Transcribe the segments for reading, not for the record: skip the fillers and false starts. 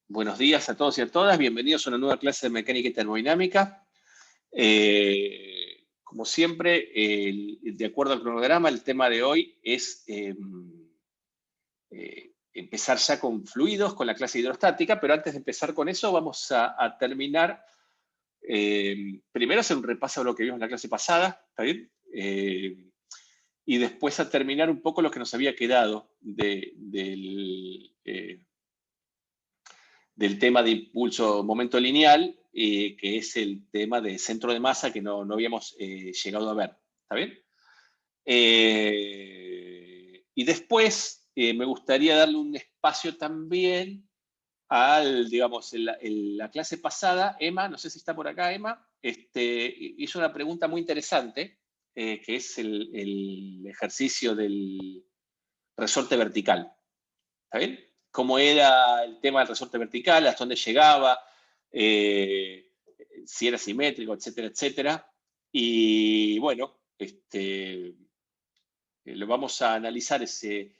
Buenos días a todos y a todas. Bienvenidos a una nueva clase de mecánica y termodinámica. Como siempre, de acuerdo al cronograma, el tema de hoy es empezar ya con fluidos, con la clase hidrostática, pero antes de empezar con eso vamos a terminar, primero hacer un repaso de lo que vimos en la clase pasada, ¿está bien? Y después a terminar un poco lo que nos había quedado del tema de impulso momento lineal, que es el tema de centro de masa que no habíamos llegado a ver. ¿Está bien? Y después me gustaría darle un espacio también al, digamos, en la clase pasada, Emma, no sé si está por acá, Emma, hizo una pregunta muy interesante, que es el ejercicio del resorte vertical. ¿Está bien? Cómo era el tema del resorte vertical, hasta dónde llegaba, si era simétrico, etcétera, etcétera. Y bueno, lo vamos a analizar ese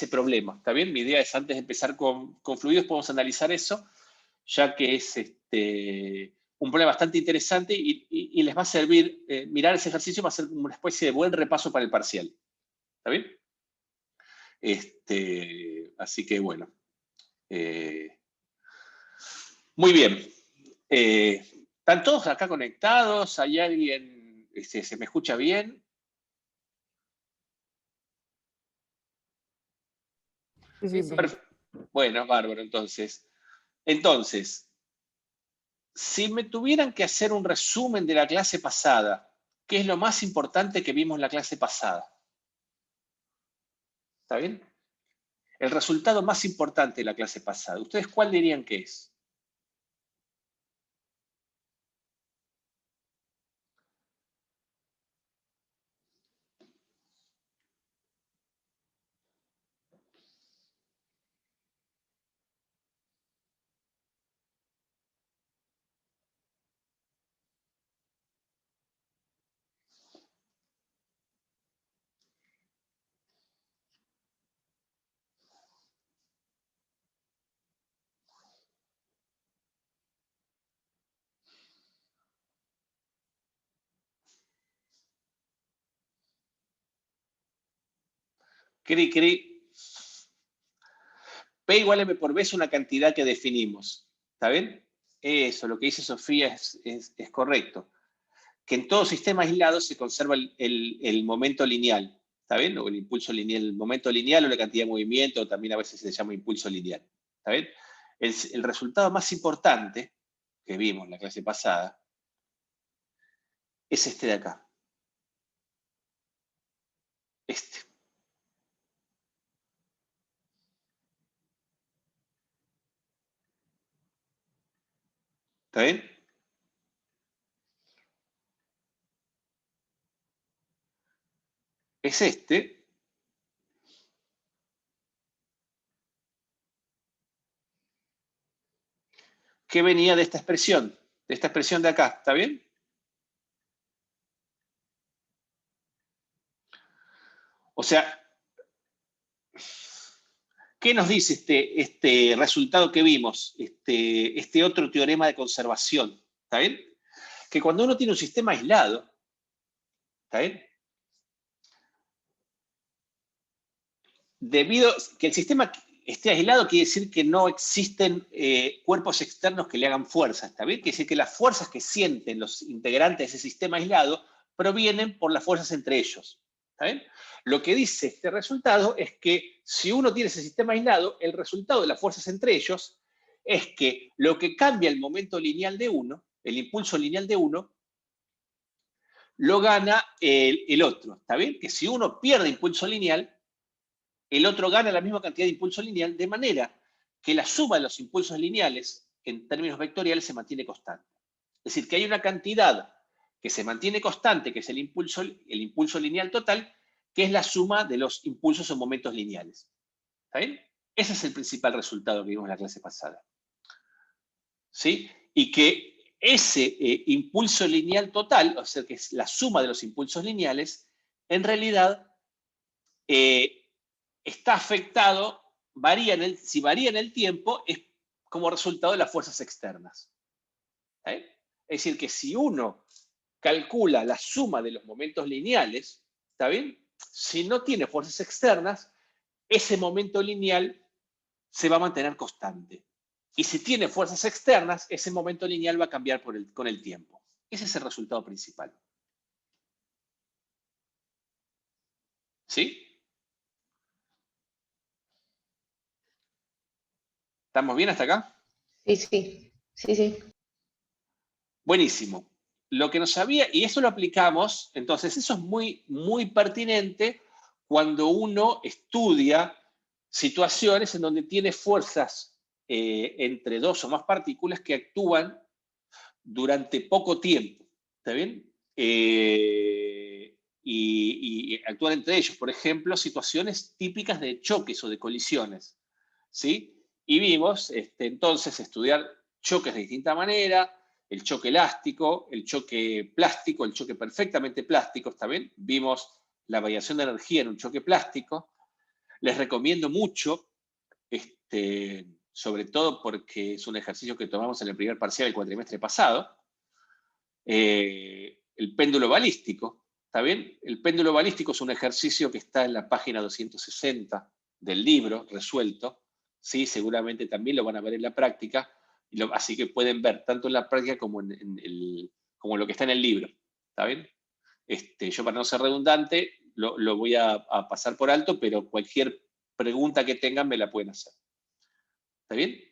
problema. ¿Está bien? Mi idea es, antes de empezar con fluidos, podemos analizar eso, ya que es un problema bastante interesante y les va a servir, mirar ese ejercicio va a ser una especie de buen repaso para el parcial. ¿Está bien? Así que bueno. Muy bien. ¿Están todos acá conectados? ¿Hay alguien? ¿Se me escucha bien? Sí, bueno, bárbaro, entonces. Entonces, si me tuvieran que hacer un resumen de la clase pasada, ¿qué es lo más importante que vimos en la clase pasada? ¿Está bien? El resultado más importante de la clase pasada. ¿Ustedes cuál dirían que es? P igual a M por B es una cantidad que definimos. ¿Está bien? Eso, lo que dice Sofía es correcto. Que en todo sistema aislado se conserva el momento lineal. ¿Está bien? O el impulso lineal, el momento lineal o la cantidad de movimiento, también a veces se llama impulso lineal. ¿Está bien? El resultado más importante que vimos en la clase pasada es este de acá. Este. ¿Está bien? Es este. Que venía de esta expresión de acá. ¿Está bien? O sea, ¿qué nos dice este resultado que vimos? Este otro teorema de conservación. ¿Está bien? Que cuando uno tiene un sistema aislado, ¿está bien? Debido que el sistema esté aislado, quiere decir que no existen cuerpos externos que le hagan fuerza, ¿está bien? Quiere decir que las fuerzas que sienten los integrantes de ese sistema aislado provienen por las fuerzas entre ellos, ¿está bien? Lo que dice este resultado es que si uno tiene ese sistema aislado, el resultado de las fuerzas entre ellos es que lo que cambia el momento lineal de uno, el impulso lineal de uno, lo gana el otro, ¿está bien? Que si uno pierde impulso lineal, el otro gana la misma cantidad de impulso lineal, de manera que la suma de los impulsos lineales en términos vectoriales se mantiene constante. Es decir, que hay una cantidad que se mantiene constante, que es el impulso lineal total, que es la suma de los impulsos o momentos lineales. ¿Está bien? Ese es el principal resultado que vimos en la clase pasada. ¿Sí? Y que ese impulso lineal total, o sea, que es la suma de los impulsos lineales, en realidad está afectado, si varía en el tiempo, es como resultado de las fuerzas externas. Es decir, que si uno calcula la suma de los momentos lineales, ¿está bien? Si no tiene fuerzas externas, ese momento lineal se va a mantener constante. Y si tiene fuerzas externas, ese momento lineal va a cambiar con el tiempo. Ese es el resultado principal. ¿Sí? ¿Estamos bien hasta acá? Sí, sí, sí, sí. Buenísimo. Lo que nos había, y eso lo aplicamos, entonces eso es muy, muy pertinente cuando uno estudia situaciones en donde tiene fuerzas entre dos o más partículas que actúan durante poco tiempo. ¿Está bien? Y actúan entre ellos. Por ejemplo, situaciones típicas de choques o de colisiones. ¿Sí? Y vimos entonces estudiar choques de distinta manera, el choque elástico, el choque plástico, el choque perfectamente plástico, ¿está bien? Vimos la variación de energía en un choque plástico. Les recomiendo mucho, sobre todo porque es un ejercicio que tomamos en el primer parcial del cuatrimestre pasado, el péndulo balístico, ¿está bien? El péndulo balístico es un ejercicio que está en la página 260 del libro, resuelto, ¿sí? Seguramente también lo van a ver en la práctica, así que pueden ver tanto en la práctica como como lo que está en el libro, ¿está bien? Yo para no ser redundante lo voy a pasar por alto, pero cualquier pregunta que tengan me la pueden hacer. ¿Está bien?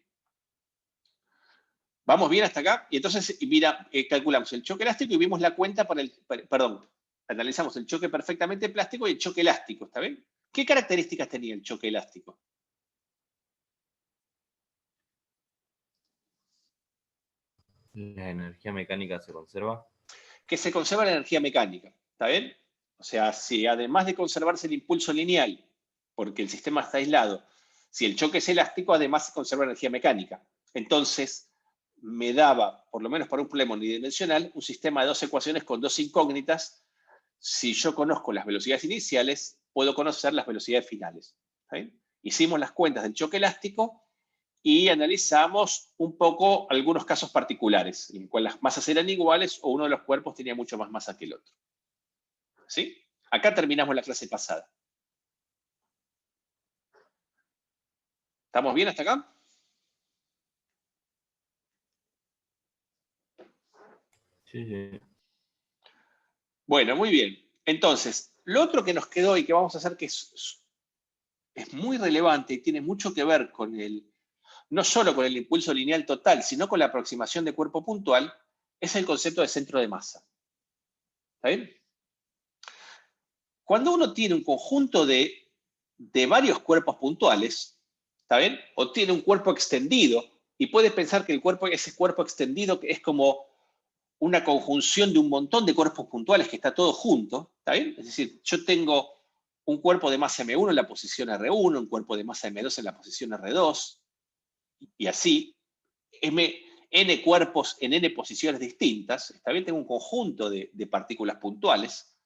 ¿Vamos bien hasta acá? Y entonces, mira, calculamos el choque elástico y vimos la cuenta para perdón, analizamos el choque perfectamente plástico y el choque elástico, ¿está bien? ¿Qué características tenía el choque elástico? La energía mecánica se conserva. Que se conserva la energía mecánica, ¿está bien? O sea, si además de conservarse el impulso lineal, porque el sistema está aislado, si el choque es elástico, además se conserva la energía mecánica. Entonces, me daba, por lo menos para un problema unidimensional, un sistema de dos ecuaciones con dos incógnitas. Si yo conozco las velocidades iniciales, puedo conocer las velocidades finales. ¿Está bien? Hicimos las cuentas del choque elástico y analizamos un poco algunos casos particulares, en los cuales las masas eran iguales o uno de los cuerpos tenía mucho más masa que el otro. ¿Sí? Acá terminamos la clase pasada. ¿Estamos bien hasta acá? Sí, sí. Bueno, muy bien. Entonces, lo otro que nos quedó y que vamos a hacer que es muy relevante y tiene mucho que ver con no solo con el impulso lineal total, sino con la aproximación de cuerpo puntual, es el concepto de centro de masa. ¿Está bien? Cuando uno tiene un conjunto de varios cuerpos puntuales, ¿está bien? O tiene un cuerpo extendido, y puede pensar que ese cuerpo extendido es como una conjunción de un montón de cuerpos puntuales que está todo junto, ¿está bien? Es decir, yo tengo un cuerpo de masa M1 en la posición R1, un cuerpo de masa M2 en la posición R2, y así, n cuerpos en n posiciones distintas, ¿está bien? Tengo un conjunto de partículas puntuales.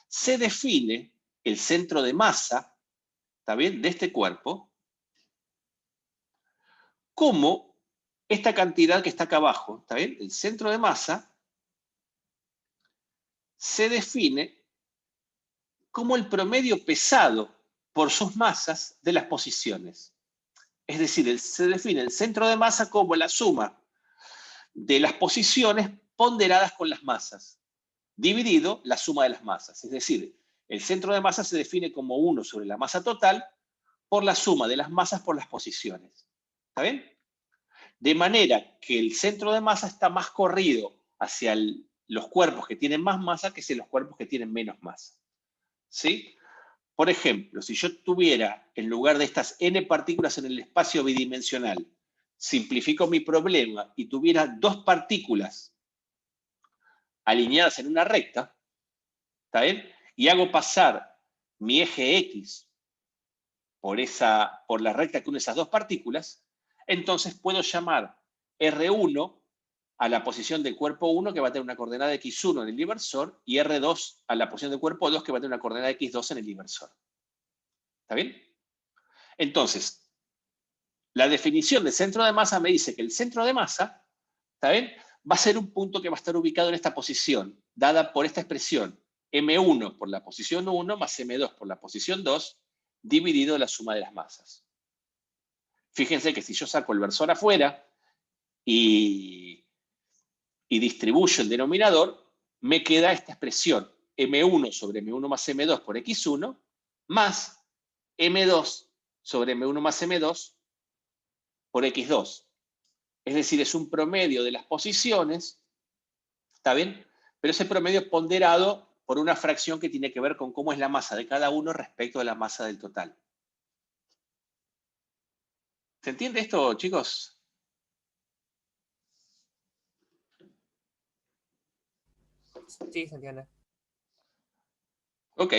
Se define el centro de masa, ¿está bien?, de este cuerpo, como esta cantidad que está acá abajo, ¿está bien? El centro de masa se define como el promedio pesado por sus masas de las posiciones. Es decir, se define el centro de masa como la suma de las posiciones ponderadas con las masas, dividido la suma de las masas. Es decir, el centro de masa se define como 1 sobre la masa total por la suma de las masas por las posiciones. ¿Está bien? De manera que el centro de masa está más corrido hacia los cuerpos que tienen más masa que hacia los cuerpos que tienen menos masa. ¿Sí? Por ejemplo, si yo tuviera, en lugar de estas n partículas en el espacio bidimensional, simplifico mi problema y tuviera dos partículas alineadas en una recta, ¿está bien? Y hago pasar mi eje X por la recta que une esas dos partículas, entonces puedo llamar R1 a la posición del cuerpo 1, que va a tener una coordenada X1 en el inversor, y R2 a la posición del cuerpo 2, que va a tener una coordenada X2 en el inversor. ¿Está bien? Entonces, la definición de centro de masa me dice que el centro de masa, ¿está bien?, va a ser un punto que va a estar ubicado en esta posición, dada por esta expresión, M1 por la posición 1 más M2 por la posición 2, dividido la suma de las masas. Fíjense que si yo saco el versor afuera y distribuyo el denominador, me queda esta expresión, M1 sobre M1 más M2 por X1, más M2 sobre M1 más M2 por X2. Es decir, es un promedio de las posiciones, ¿está bien? Pero ese promedio es ponderado por una fracción que tiene que ver con cómo es la masa de cada uno respecto a la masa del total. ¿Se entiende esto, chicos? Sí, se entiende. Ok.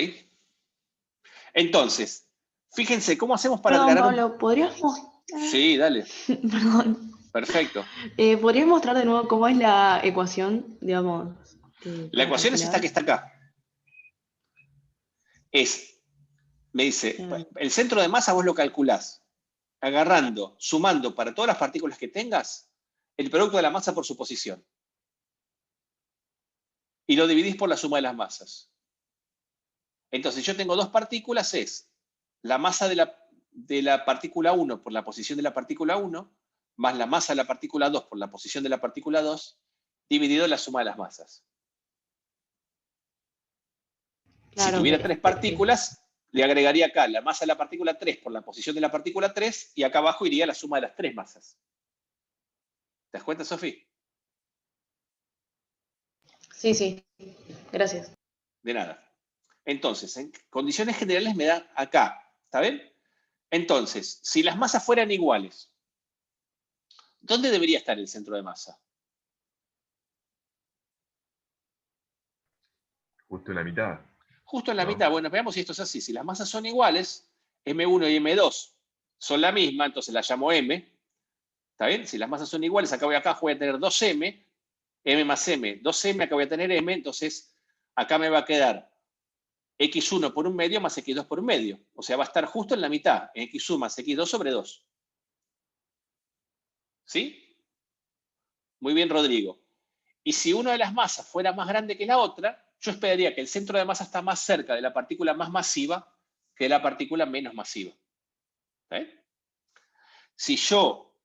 Entonces, fíjense, ¿cómo hacemos para Perdón, aclarar? Pablo, ¿podrías mostrar? Sí, dale. Perdón. Perfecto. ¿Podrías mostrar de nuevo cómo es la ecuación, digamos, La para ecuación es esta calcular? que está acá. Me dice, el centro de masa vos lo calculás agarrando, sumando para todas las partículas que tengas, el producto de la masa por su posición. Y lo dividís por la suma de las masas. Entonces, yo tengo dos partículas, es la masa de la partícula 1 por la posición de la partícula 1, más la masa de la partícula 2 por la posición de la partícula 2, dividido la suma de las masas. Claro, Si tuviera tres partículas, le agregaría acá la masa de la partícula 3 por la posición de la partícula 3, y acá abajo iría la suma de las tres masas. ¿Te das cuenta, Sofi? Sí, sí, gracias. De nada. Entonces, en condiciones generales me da acá, ¿está bien? Entonces, si las masas fueran iguales, ¿dónde debería estar el centro de masa? Justo en la mitad. Justo en la ¿no? mitad. Bueno, veamos si esto es así. Si las masas son iguales, M1 y M2 son la misma, entonces la llamo M. ¿Está bien? Si las masas son iguales, acá voy a tener 2M, M más M, 2M, acá voy a tener M, entonces acá me va a quedar X1 por un medio más X2 por un medio. O sea, va a estar justo en la mitad, en X1 más X2 sobre 2. ¿Sí? Muy bien, Rodrigo. Y si una de las masas fuera más grande que la otra, yo esperaría que el centro de masa está más cerca de la partícula más masiva que de la partícula menos masiva. Si yo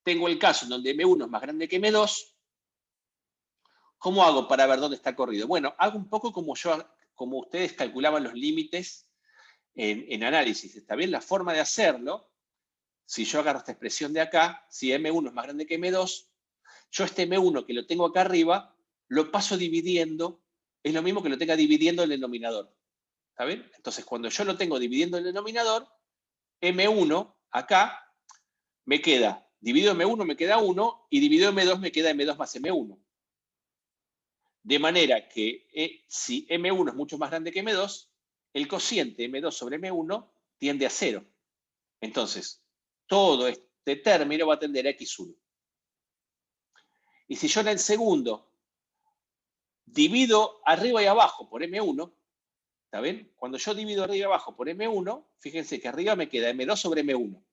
tengo el caso en donde M1 es más grande que M2, ¿cómo hago para ver dónde está corrido? Bueno, hago un poco como ustedes calculaban los límites en análisis. ¿Está bien? La forma de hacerlo, si yo agarro esta expresión de acá, si M1 es más grande que M2, yo este M1 que lo tengo acá arriba, lo paso dividiendo, es lo mismo que lo tenga dividiendo el denominador. ¿Está bien? Entonces, cuando yo lo tengo dividiendo el denominador, M1 acá me queda, dividido M1 me queda 1, y dividido M2 me queda M2 más M1. De manera que si M1 es mucho más grande que M2, el cociente M2 sobre M1 tiende a 0. Entonces, todo este término va a tender a X1. Y si yo en el segundo divido arriba y abajo por M1, ¿está bien? Cuando yo divido arriba y abajo por M1, fíjense que arriba me queda M2 sobre M1.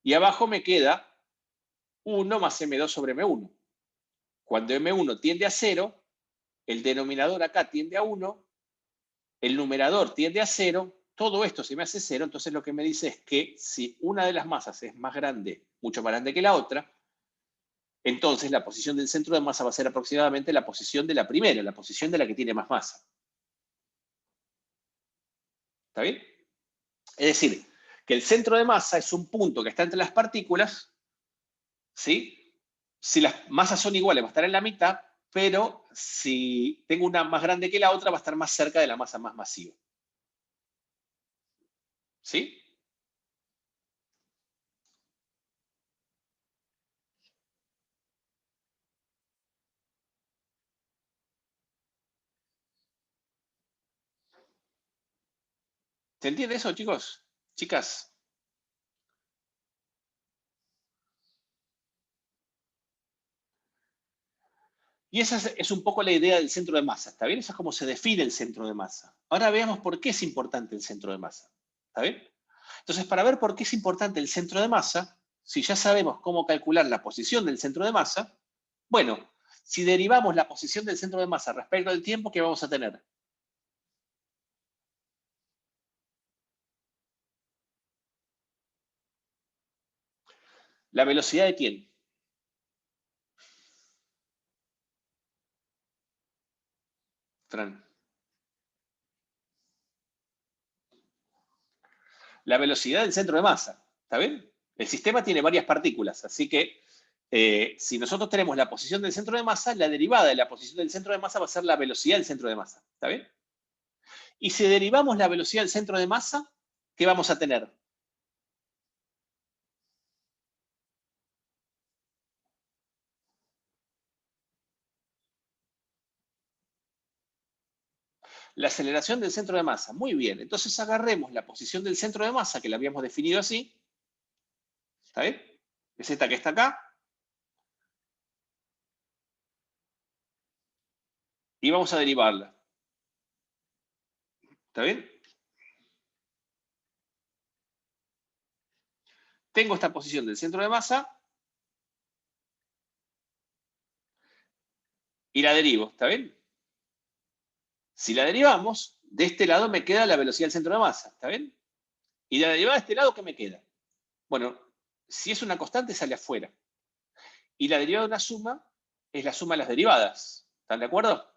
Y abajo me queda 1 más M2 sobre M1. Cuando M1 tiende a 0, el denominador acá tiende a 1, el numerador tiende a 0, todo esto se me hace 0, entonces lo que me dice es que si una de las masas es más grande, mucho más grande que la otra, entonces la posición del centro de masa va a ser aproximadamente la posición de la primera, la posición de la que tiene más masa. ¿Está bien? Es decir, que el centro de masa es un punto que está entre las partículas, ¿sí? Si las masas son iguales va a estar en la mitad, pero si tengo una más grande que la otra va a estar más cerca de la masa más masiva. ¿Sí? ¿Se entiende eso, chicos? Chicas. Y esa es un poco la idea del centro de masa, ¿está bien? Eso es como se define el centro de masa. Ahora veamos por qué es importante el centro de masa, ¿está bien? Entonces, para ver por qué es importante el centro de masa, si ya sabemos cómo calcular la posición del centro de masa, bueno, si derivamos la posición del centro de masa respecto al tiempo, ¿qué vamos a tener? ¿La velocidad de quién? Fran. La velocidad del centro de masa, ¿está bien? El sistema tiene varias partículas, así que si nosotros tenemos la posición del centro de masa, la derivada de la posición del centro de masa va a ser la velocidad del centro de masa, ¿está bien? Y si derivamos la velocidad del centro de masa, ¿qué vamos a tener? La aceleración del centro de masa. Muy bien, entonces agarremos la posición del centro de masa, que la habíamos definido así, ¿está bien? Es esta que está acá. Y vamos a derivarla. ¿Está bien? Tengo esta posición del centro de masa y la derivo, ¿está bien? Si la derivamos, de este lado me queda la velocidad del centro de masa, ¿está bien? Y de la derivada de este lado, ¿qué me queda? Bueno, si es una constante, sale afuera. Y la derivada de una suma es la suma de las derivadas. ¿Están de acuerdo?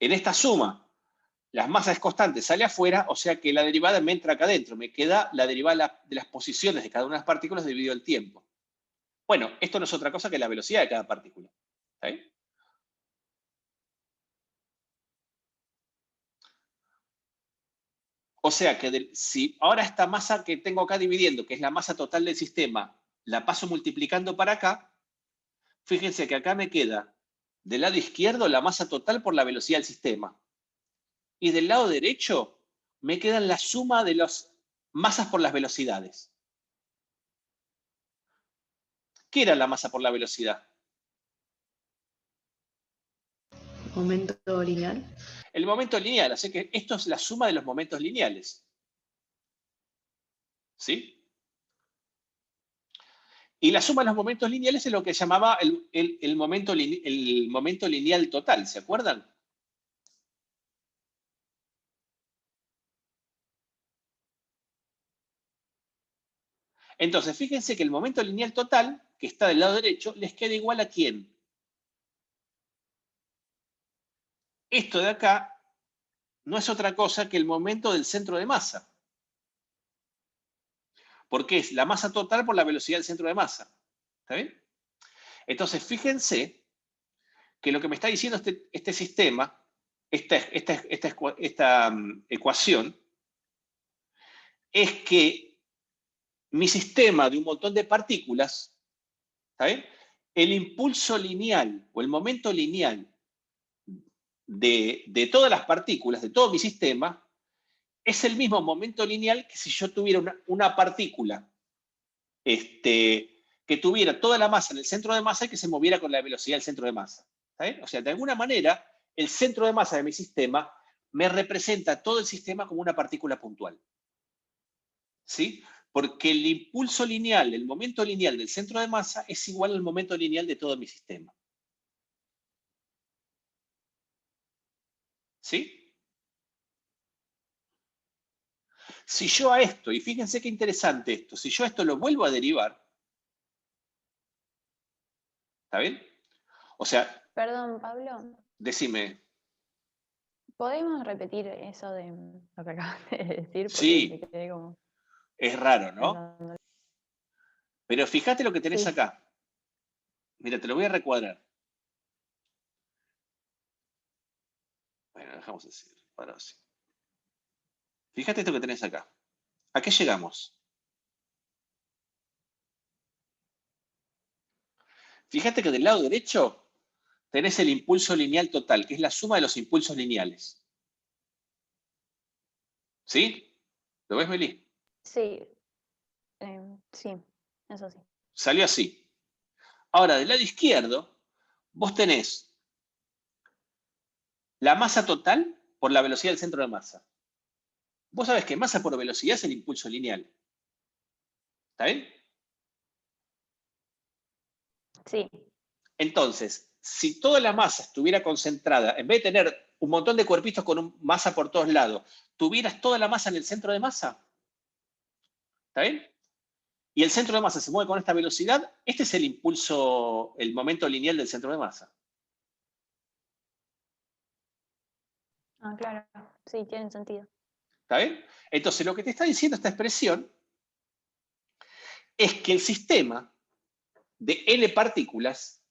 En esta suma, las masas constantes sale afuera, o sea que la derivada me entra acá adentro. Me queda la derivada de las posiciones de cada una de las partículas dividido el tiempo. Bueno, esto no es otra cosa que la velocidad de cada partícula. ¿Está bien? O sea que si ahora esta masa que tengo acá dividiendo, que es la masa total del sistema, la paso multiplicando para acá, fíjense que acá me queda del lado izquierdo la masa total por la velocidad del sistema. Y del lado derecho me quedan la suma de las masas por las velocidades. ¿Qué era la masa por la velocidad? Momento lineal. El momento lineal, así que esto es la suma de los momentos lineales. ¿Sí? Y la suma de los momentos lineales es lo que llamaba el momento lineal total, ¿se acuerdan? Entonces, fíjense que el momento lineal total, que está del lado derecho, les queda igual a ¿quién? Esto de acá no es otra cosa que el momento del centro de masa. Porque es la masa total por la velocidad del centro de masa. ¿Está bien? Entonces, fíjense que lo que me está diciendo este sistema, esta ecuación, es que mi sistema de un montón de partículas, ¿está bien? El impulso lineal o el momento lineal de todas las partículas, de todo mi sistema, es el mismo momento lineal que si yo tuviera una partícula que tuviera toda la masa en el centro de masa y que se moviera con la velocidad del centro de masa. ¿Está bien? O sea, de alguna manera, el centro de masa de mi sistema me representa todo el sistema como una partícula puntual. ¿Sí? Porque el impulso lineal, el momento lineal del centro de masa es igual al momento lineal de todo mi sistema. ¿Sí? Si yo a esto, y fíjense qué interesante esto, si yo a esto lo vuelvo a derivar, ¿está bien? O sea, Perdón, Pablo, decime. ¿podemos repetir eso de lo que acabas de decir? Porque Sí, me quedé como es raro, ¿no? pensando. Pero fíjate lo que tenés Sí. acá. Mira, te lo voy a recuadrar. Bueno, dejamos así. Ahora sí. Fíjate esto que tenés acá. ¿A qué llegamos? Fíjate que del lado derecho tenés el impulso lineal total, que es la suma de los impulsos lineales. ¿Sí? ¿Lo ves, Meli? Sí, sí, eso sí. Salió así. Ahora, del lado izquierdo, vos tenés la masa total por la velocidad del centro de masa. Vos sabés que masa por velocidad es el impulso lineal. ¿Está bien? Sí. Entonces, si toda la masa estuviera concentrada, en vez de tener un montón de cuerpitos con masa por todos lados, tuvieras toda la masa en el centro de masa. ¿Está bien? Y el centro de masa se mueve con esta velocidad, este es el impulso, el momento lineal del centro de masa. Ah, claro. Sí, tiene sentido. ¿Está bien? Entonces, lo que te está diciendo esta expresión es que el sistema de N partículas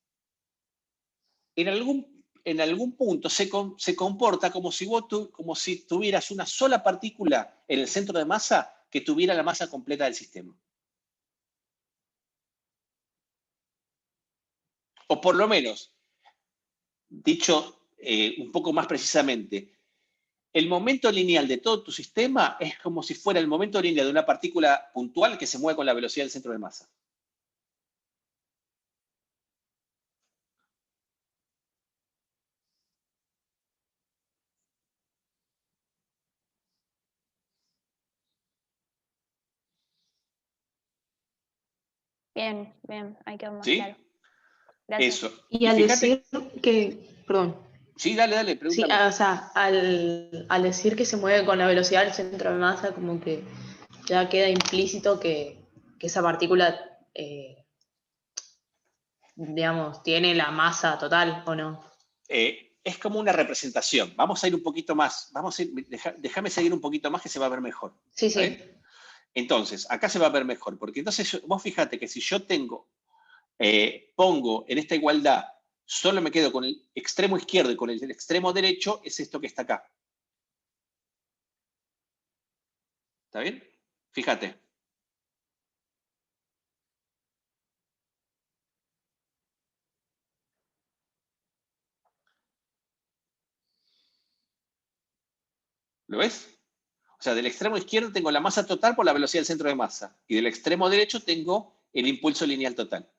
en algún punto se comporta como si tuvieras una sola partícula en el centro de masa que tuviera la masa completa del sistema. O por lo menos, dicho un poco más precisamente, el momento lineal de todo tu sistema es como si fuera el momento lineal de una partícula puntual que se mueve con la velocidad del centro de masa. Bien, bien. Ahí quedó más ¿Sí? claro. Gracias. Eso. Y Y al fíjate, decir que, perdón, sí, dale, sí, pregúntame. o sea, al decir que se mueve con la velocidad del centro de masa, como que ya queda implícito que esa partícula, digamos, tiene la masa total, ¿o no? Es como una representación. Vamos a ir un poquito más. Déjame seguir un poquito más que se va a ver mejor. Sí, ¿Está sí. bien? Entonces, acá se va a ver mejor, porque entonces vos fíjate que si yo pongo en esta igualdad, solo me quedo con el extremo izquierdo y con el extremo derecho, es esto que está acá. ¿Está bien? Fíjate. ¿Lo ves? O sea, del extremo izquierdo tengo la masa total por la velocidad del centro de masa. Y del extremo derecho tengo el impulso lineal total.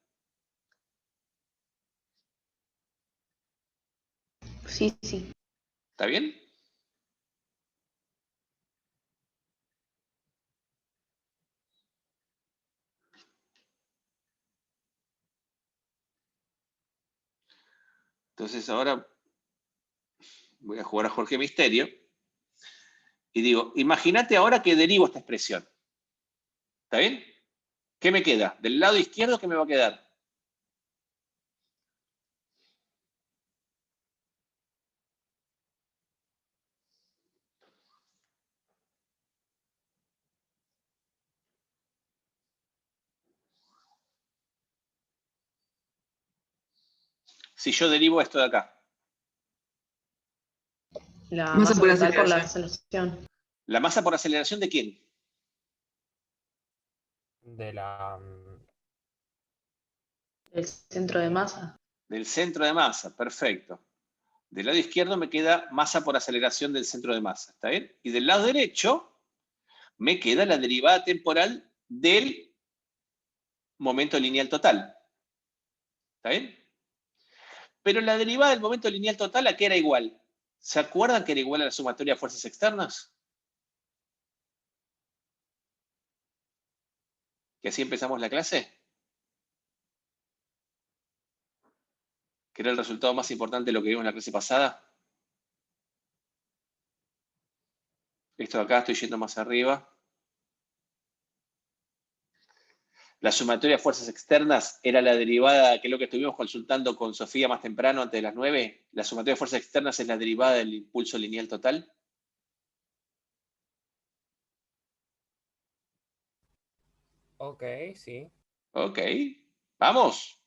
Sí, sí. ¿Está bien? Entonces ahora voy a jugar a Jorge Misterio. Y digo, imagínate ahora que derivo esta expresión. ¿Está bien? ¿Qué me queda? Del lado izquierdo, ¿qué me va a quedar? Si yo derivo esto de acá. La Masa masa por total por la aceleración. aceleración. ¿La masa por aceleración de quién? De la... El centro de masa. Del centro de masa, perfecto. Del lado izquierdo me queda masa por aceleración del centro de masa, ¿está bien? Y del lado derecho me queda la derivada temporal del momento lineal total. ¿Está bien? Pero la derivada del momento lineal total, ¿a qué era igual? ¿Se acuerdan que era igual a la sumatoria de fuerzas externas? Que así empezamos la clase. Que era el resultado más importante de lo que vimos en la clase pasada. Esto de acá, estoy yendo más arriba. La sumatoria de fuerzas externas era la derivada, que es lo que estuvimos consultando con Sofía más temprano, antes de las 9. La sumatoria de fuerzas externas es la derivada del impulso lineal total. Ok, sí. Ok, vamos.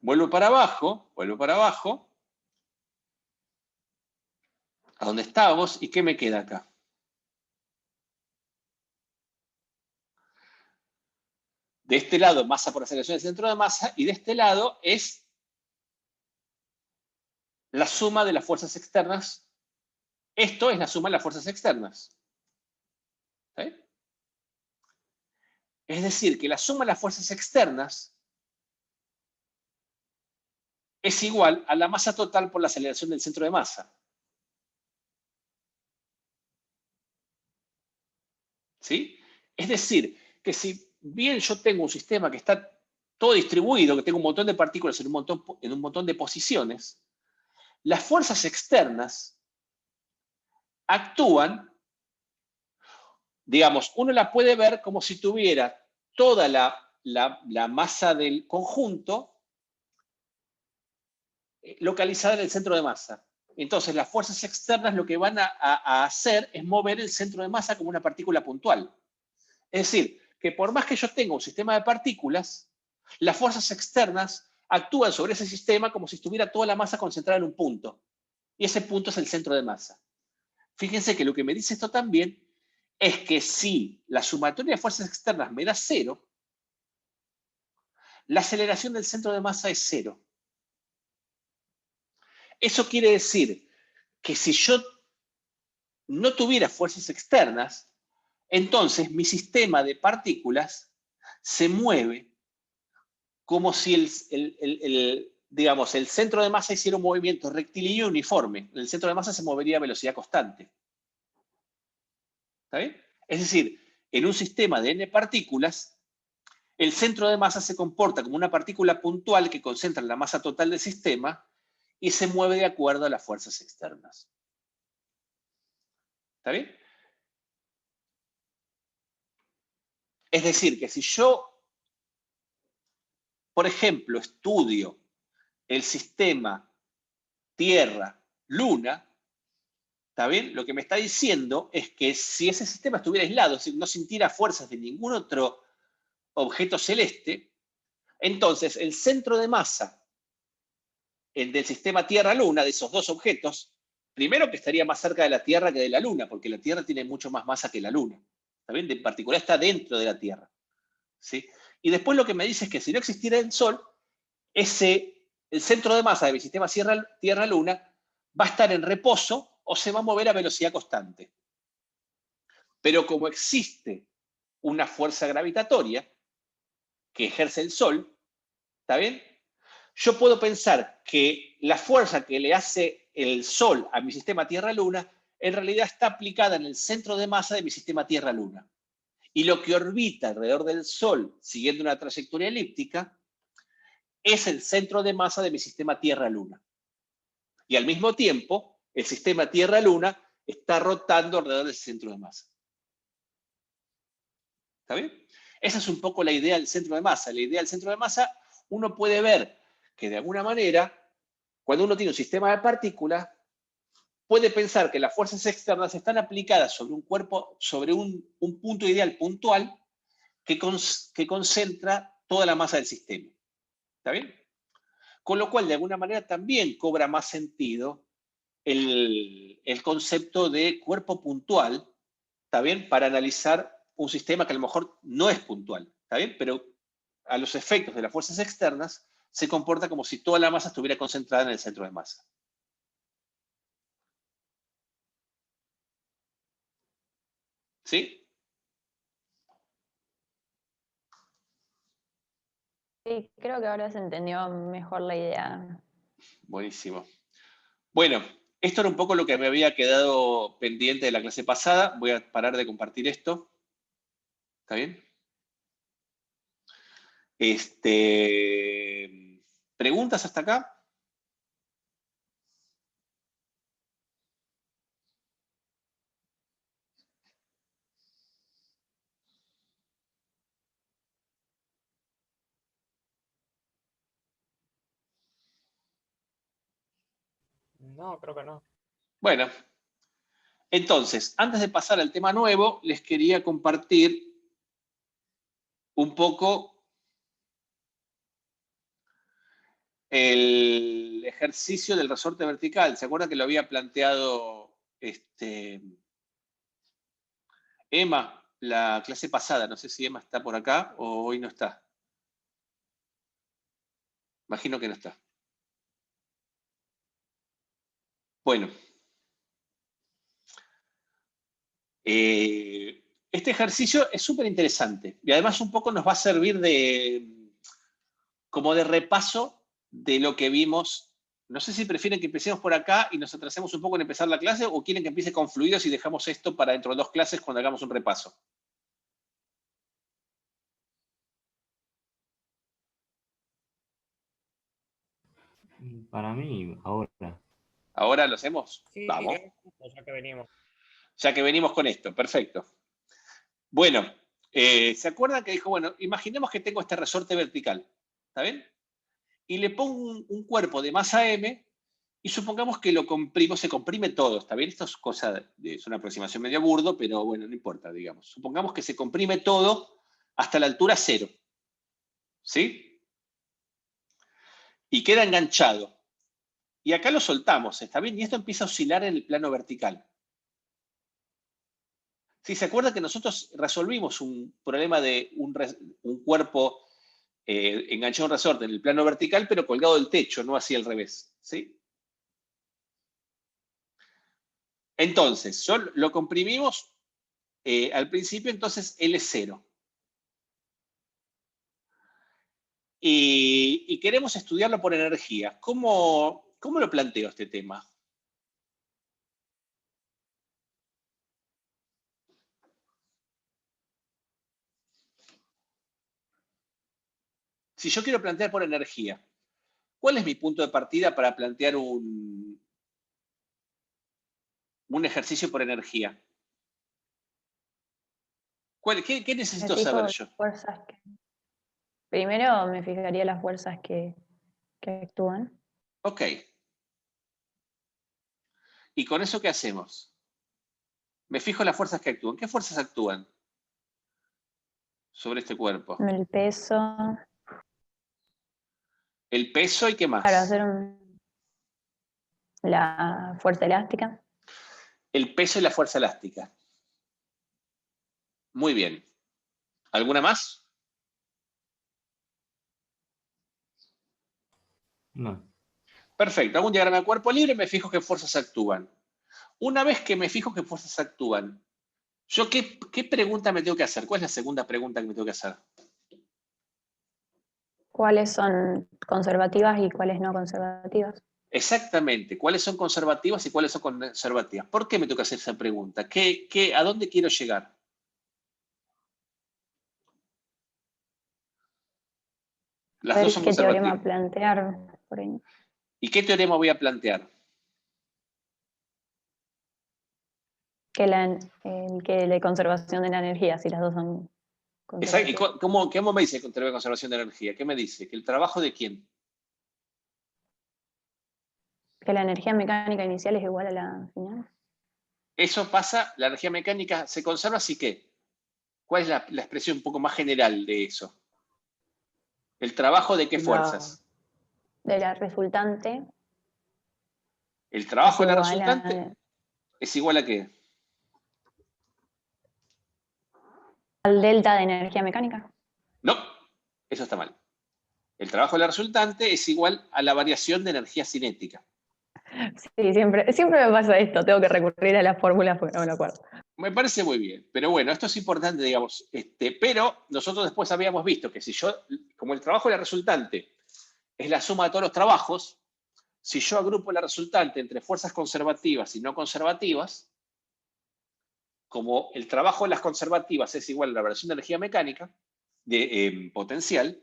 Vuelvo para abajo, a donde estábamos, ¿y qué me queda acá? De este lado, masa por aceleración del centro de masa, y de este lado es la suma de las fuerzas externas. Esto es la suma de las fuerzas externas. ¿Sí? Es decir, que la suma de las fuerzas externas es igual a la masa total por la aceleración del centro de masa. ¿Sí? Es decir, que si bien yo tengo un sistema que está todo distribuido, que tengo un montón de partículas en un montón de posiciones, las fuerzas externas actúan, digamos, uno la puede ver como si tuviera toda la masa del conjunto localizada en el centro de masa. Entonces, las fuerzas externas lo que van a hacer es mover el centro de masa como una partícula puntual. Es decir, que por más que yo tenga un sistema de partículas, las fuerzas externas actúan sobre ese sistema como si estuviera toda la masa concentrada en un punto. Y ese punto es el centro de masa. Fíjense que lo que me dice esto también es que si la sumatoria de fuerzas externas me da 0, la aceleración del centro de masa es 0. Eso quiere decir que si yo no tuviera fuerzas externas, entonces mi sistema de partículas se mueve como si digamos, el centro de masa hiciera un movimiento rectilíneo uniforme. El centro de masa se movería a velocidad constante. ¿Está bien? Es decir, en un sistema de n partículas, el centro de masa se comporta como una partícula puntual que concentra la masa total del sistema y se mueve de acuerdo a las fuerzas externas. ¿Está bien? Es decir, que si yo, por ejemplo, estudio el sistema Tierra-Luna, ¿está bien? Lo que me está diciendo es que si ese sistema estuviera aislado, si no sintiera fuerzas de ningún otro objeto celeste, entonces el centro de masa del sistema Tierra-Luna, de esos dos objetos, primero que estaría más cerca de la Tierra que de la Luna, porque la Tierra tiene mucho más masa que la Luna. ¿Está bien? En particular está dentro de la Tierra. ¿Sí? Y después lo que me dice es que si no existiera el Sol, el centro de masa de mi sistema Tierra-Luna va a estar en reposo o se va a mover a velocidad constante. Pero como existe una fuerza gravitatoria que ejerce el Sol, ¿está bien? Yo puedo pensar que la fuerza que le hace el Sol a mi sistema Tierra-Luna en realidad está aplicada en el centro de masa de mi sistema Tierra-Luna. Y lo que orbita alrededor del Sol, siguiendo una trayectoria elíptica, es el centro de masa de mi sistema Tierra-Luna. Y al mismo tiempo, el sistema Tierra-Luna está rotando alrededor del centro de masa. ¿Está bien? Esa es un poco la idea del centro de masa. La idea del centro de masa, uno puede ver que de alguna manera, cuando uno tiene un sistema de partículas, puede pensar que las fuerzas externas están aplicadas sobre un cuerpo, sobre un punto ideal puntual que concentra toda la masa del sistema. ¿Está bien? Con lo cual, de alguna manera, también cobra más sentido el concepto de cuerpo puntual, ¿está bien? Para analizar un sistema que a lo mejor no es puntual, ¿está bien? Pero a los efectos de las fuerzas externas se comporta como si toda la masa estuviera concentrada en el centro de masa. ¿Sí? Sí, creo que ahora se entendió mejor la idea. Buenísimo. Bueno, esto era un poco lo que me había quedado pendiente de la clase pasada. Voy a parar de compartir esto. ¿Está bien? ¿Preguntas hasta acá? No, creo que no. Bueno, entonces, antes de pasar al tema nuevo, les quería compartir un poco el ejercicio del resorte vertical. ¿Se acuerdan que lo había planteado Emma la clase pasada? No sé si Emma está por acá o hoy no está. Imagino que no está. Bueno. Este ejercicio es súper interesante y además un poco nos va a servir como de repaso de lo que vimos. No sé si prefieren que empecemos por acá y nos atrasemos un poco en empezar la clase o quieren que empiece con fluidos y dejamos esto para dentro de 2 clases cuando hagamos un repaso. Para mí, ahora. ¿Ahora lo hacemos? Sí, Vamos. ya que venimos. Ya que venimos con esto, perfecto. Bueno, ¿se acuerdan que dijo, bueno, imaginemos que tengo este resorte vertical, ¿está bien? Y le pongo un cuerpo de masa M y supongamos que lo comprimo, se comprime todo, ¿está bien? Esto es una aproximación medio burdo, pero bueno, no importa, digamos. Supongamos que se comprime todo hasta la altura 0, ¿sí? Y queda enganchado. Y acá lo soltamos, ¿está bien? Y esto empieza a oscilar en el plano vertical. Si se acuerda que nosotros resolvimos un problema de un cuerpo enganchado a un resorte en el plano vertical, pero colgado del techo, no así al revés, ¿sí? Entonces, lo comprimimos al principio, entonces L es 0. Y queremos estudiarlo por energía. ¿Cómo lo planteo este tema? Si yo quiero plantear por energía, ¿cuál es mi punto de partida para plantear un ejercicio por energía? ¿Qué necesito saber yo? Primero me fijaría las fuerzas que actúan. Ok. ¿Y con eso qué hacemos? Me fijo las fuerzas que actúan. ¿Qué fuerzas actúan sobre este cuerpo? El peso, El peso y qué más. para hacer la fuerza elástica. El peso y la fuerza elástica. Muy bien. ¿Alguna más? No. Perfecto. Hago un diagrama de cuerpo libre y me fijo qué fuerzas actúan. Una vez que me fijo qué fuerzas actúan, ¿yo qué pregunta me tengo que hacer? ¿Cuál es la segunda pregunta que me tengo que hacer? ¿Cuáles son conservativas y cuáles no conservativas? Exactamente. ¿Cuáles son conservativas y cuáles son conservativas? ¿Por qué me tengo que hacer esa pregunta? ¿A dónde quiero llegar? Las dos son ¿Qué teorema conservativas. plantear por ahí? ¿Y qué teorema voy a plantear? Que la conservación de la energía, si las dos son ¿Y conservativas. cómo me dice teorema de conservación de energía? ¿Qué me dice? ¿Que el trabajo de quién? Que la energía mecánica inicial es igual a la final. Eso pasa, la energía mecánica se conserva, así que, ¿cuál es la expresión un poco más general de eso? ¿El trabajo de qué fuerzas? De la resultante ¿El es trabajo de la igual resultante es igual a qué? al delta de energía mecánica. No, eso está mal. El trabajo de la resultante es igual a la variación de energía cinética. Sí, siempre me pasa esto, tengo que recurrir a las fórmulas porque no me acuerdo. Me parece muy bien, pero bueno, esto es importante, digamos, pero nosotros después habíamos visto que si yo, como el trabajo de la resultante es la suma de todos los trabajos, si yo agrupo la resultante entre fuerzas conservativas y no conservativas, como el trabajo de las conservativas es igual a la variación de energía mecánica, de potencial,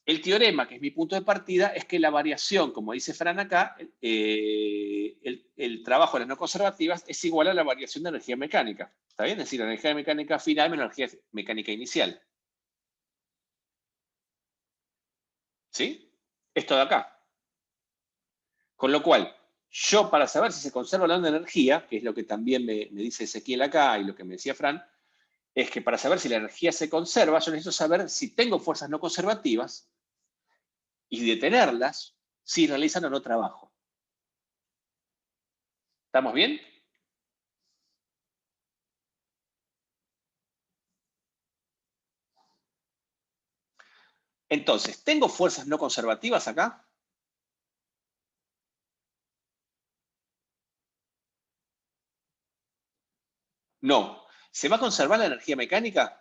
el teorema, que es mi punto de partida, es que la variación, como dice Fran acá, el trabajo de las no conservativas es igual a la variación de energía mecánica. ¿Está bien? Es decir, la energía mecánica final menos la energía mecánica inicial. ¿Sí? Esto de acá. Con lo cual, yo para saber si se conserva la onda de energía, que es lo que también me dice Ezequiel acá y lo que me decía Fran, es que para saber si la energía se conserva, yo necesito saber si tengo fuerzas no conservativas y detenerlas si realizan o no trabajo. ¿Estamos bien? Entonces, ¿tengo fuerzas no conservativas acá? No. ¿Se va a conservar la energía mecánica?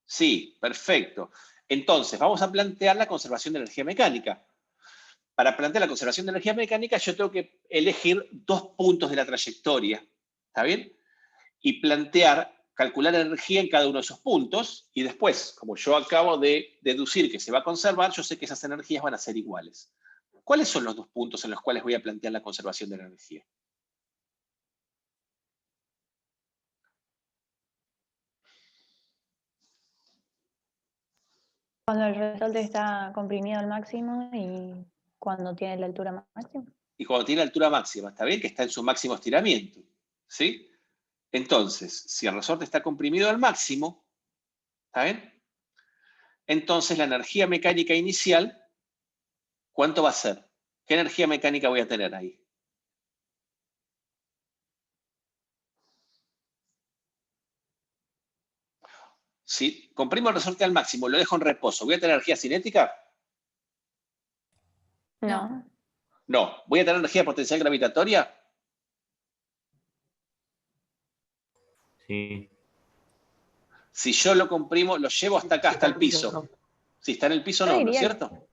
Sí, perfecto. Entonces, vamos a plantear la conservación de energía mecánica. Para plantear la conservación de energía mecánica, yo tengo que elegir dos puntos de la trayectoria, ¿está bien? Y plantear calcular energía en cada uno de esos puntos, y después, como yo acabo de deducir que se va a conservar, yo sé que esas energías van a ser iguales. ¿Cuáles son los dos puntos en los cuales voy a plantear la conservación de la energía? Cuando el resorte está comprimido al máximo y cuando tiene la altura máxima. Y cuando tiene altura máxima, ¿está bien? Que está en su máximo estiramiento, ¿sí? Entonces, si el resorte está comprimido al máximo, ¿está bien? Entonces la energía mecánica inicial, ¿cuánto va a ser? ¿Qué energía mecánica voy a tener ahí? Si comprimo el resorte al máximo, lo dejo en reposo, ¿voy a tener energía cinética? No. No. ¿Voy a tener energía potencial gravitatoria? Sí. Si yo lo comprimo, lo llevo hasta acá, hasta el piso. Si está en el piso, Yo no, ¿no es diría cierto?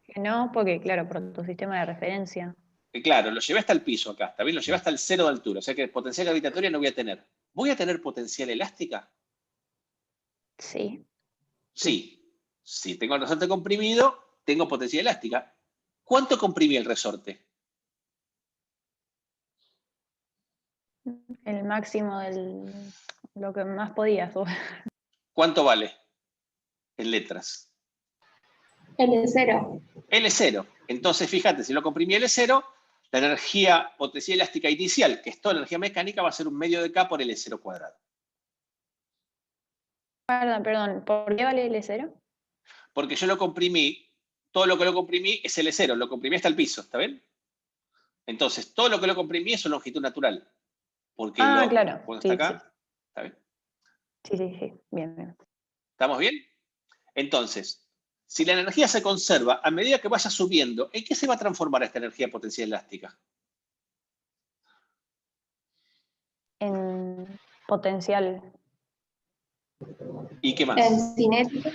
que no, porque claro, por tu sistema de referencia. Claro, lo llevé hasta el piso acá, ¿está bien? Lo llevé hasta el 0 de altura, o sea que potencial gravitatoria no voy a tener. ¿Voy a tener potencial elástica? Sí. Sí. Si tengo el resorte comprimido, tengo potencial elástica. ¿Cuánto comprimí el resorte? El máximo del lo que más podías. ¿Cuánto vale? En letras. L0. L0. Entonces, fíjate, si lo comprimí L0, la energía potencial elástica inicial, que es toda la energía mecánica, va a ser un medio de K por L0 cuadrado. Perdón, ¿por qué vale L0? Porque yo lo comprimí, todo lo que lo comprimí es L0, lo comprimí hasta el piso, ¿está bien? Entonces, todo lo que lo comprimí es su longitud natural. Porque Claro. cuando está Sí, sí. acá, ¿está bien? Sí, sí, sí. Bien, bien. ¿Estamos bien? Entonces, si la energía se conserva, a medida que vaya subiendo, ¿en qué se va a transformar esta energía potencial elástica? En potencial. ¿Y qué más? En cinética.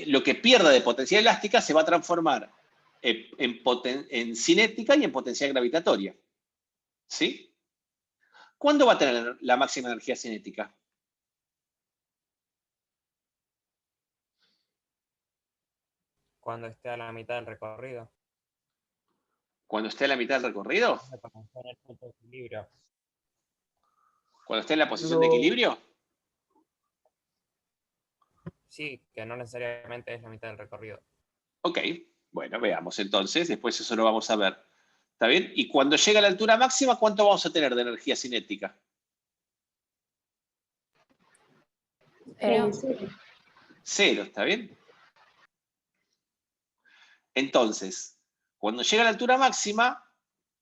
Lo que pierda de potencial elástica se va a transformar en cinética y en potencial gravitatoria. ¿Sí? ¿Cuándo va a tener la máxima energía cinética? Cuando esté a la mitad del recorrido. ¿Cuando esté en la mitad del recorrido? Cuando esté en el punto de equilibrio. ¿Cuando esté en la posición de equilibrio? Sí, que no necesariamente es la mitad del recorrido. Ok, bueno, veamos entonces, después eso lo vamos a ver. ¿Está bien? Y cuando llega a la altura máxima, ¿cuánto vamos a tener de energía cinética? Cero. 0. 0, ¿está bien? Entonces, cuando llega a la altura máxima,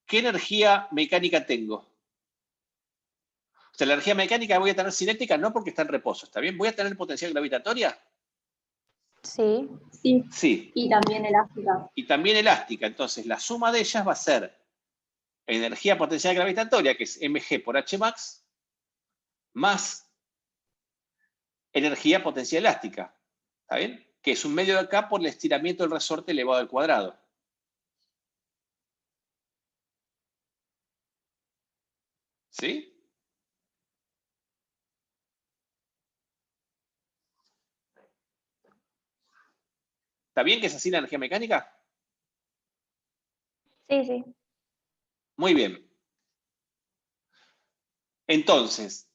¿qué energía mecánica tengo? O sea, la energía mecánica voy a tener cinética no porque está en reposo, ¿está bien? ¿Voy a tener potencial gravitatoria? Sí. Sí. Sí. Y también elástica. Y también elástica. Entonces, la suma de ellas va a ser energía potencial gravitatoria, que es mg por h max, más energía potencial elástica. ¿Está bien? Que es un medio de K por el estiramiento del resorte elevado al cuadrado. ¿Sí? ¿Está bien que es así la energía mecánica? Sí, sí. Muy bien. Entonces,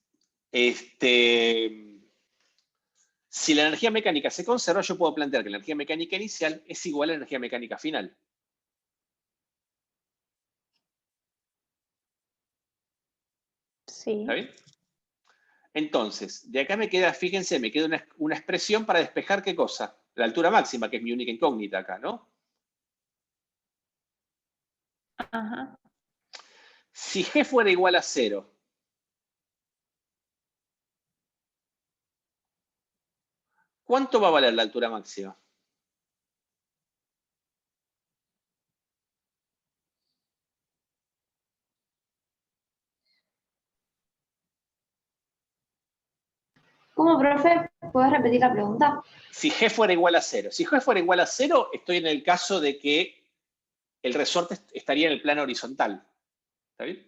si la energía mecánica se conserva, yo puedo plantear que la energía mecánica inicial es igual a la energía mecánica final. Sí. ¿Está bien? Entonces, de acá me queda, fíjense, me queda una expresión para despejar ¿qué cosa? La altura máxima, que es mi única incógnita acá, ¿no? Ajá. Si G fuera igual a 0, ¿cuánto va a valer la altura máxima? ¿Cómo, profe? ¿Puedes repetir la pregunta? Si G fuera igual a 0. Si G fuera igual a 0, estoy en el caso de que el resorte estaría en el plano horizontal. ¿Está bien?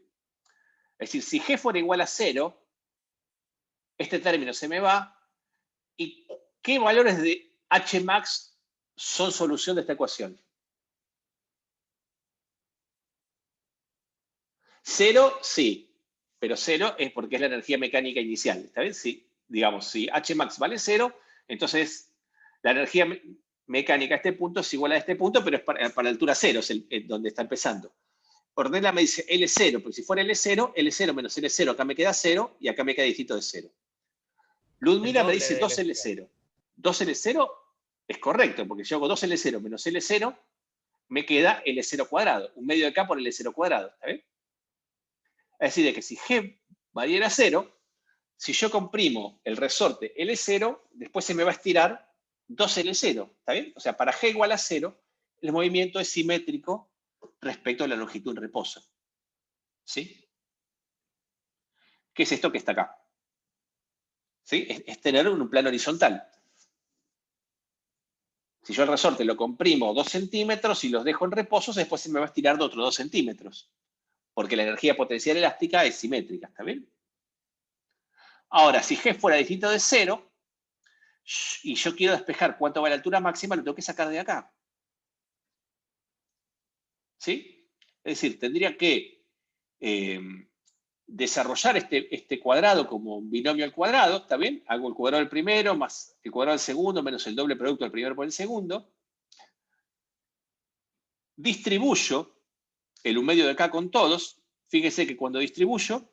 Es decir, si G fuera igual a 0, Este término se me va. ¿Y qué valores de Hmax son solución de esta ecuación? 0, sí, pero 0 es porque es la energía mecánica inicial, ¿está bien? Sí, digamos, si Hmax vale 0, entonces la energía mecánica a este punto es igual a este punto, pero es para la altura 0, es donde está empezando. Ornella me dice L0, porque si fuera L0, L0 menos L0, acá me queda 0 y acá me queda dígito de 0. Ludmila me dice 2L0. 2L0 es correcto, porque si yo hago 2L0 menos L0, me queda L0 cuadrado, un medio de K por L0 cuadrado, ¿está bien? Es decir, que si G valiera 0, si yo comprimo el resorte L0, después se me va a estirar 2L0, ¿está bien? O sea, para G igual a 0, el movimiento es simétrico respecto a la longitud en reposo. ¿Sí? ¿Qué es esto que está acá? ¿Sí? Es tener un plano horizontal. Si yo el resorte lo comprimo 2 centímetros y los dejo en reposo, después se me va a estirar de otros 2 centímetros. Porque la energía potencial elástica es simétrica, ¿está bien? Ahora, si G fuera distinto de 0, y yo quiero despejar cuánto va la altura máxima, lo tengo que sacar de acá. ¿Sí? Es decir, tendría que desarrollar este cuadrado como un binomio al cuadrado, ¿está bien? Hago el cuadrado del primero más el cuadrado del segundo menos el doble producto del primero por el segundo. Distribuyo el 1 medio de acá con todos. Fíjese que cuando distribuyo,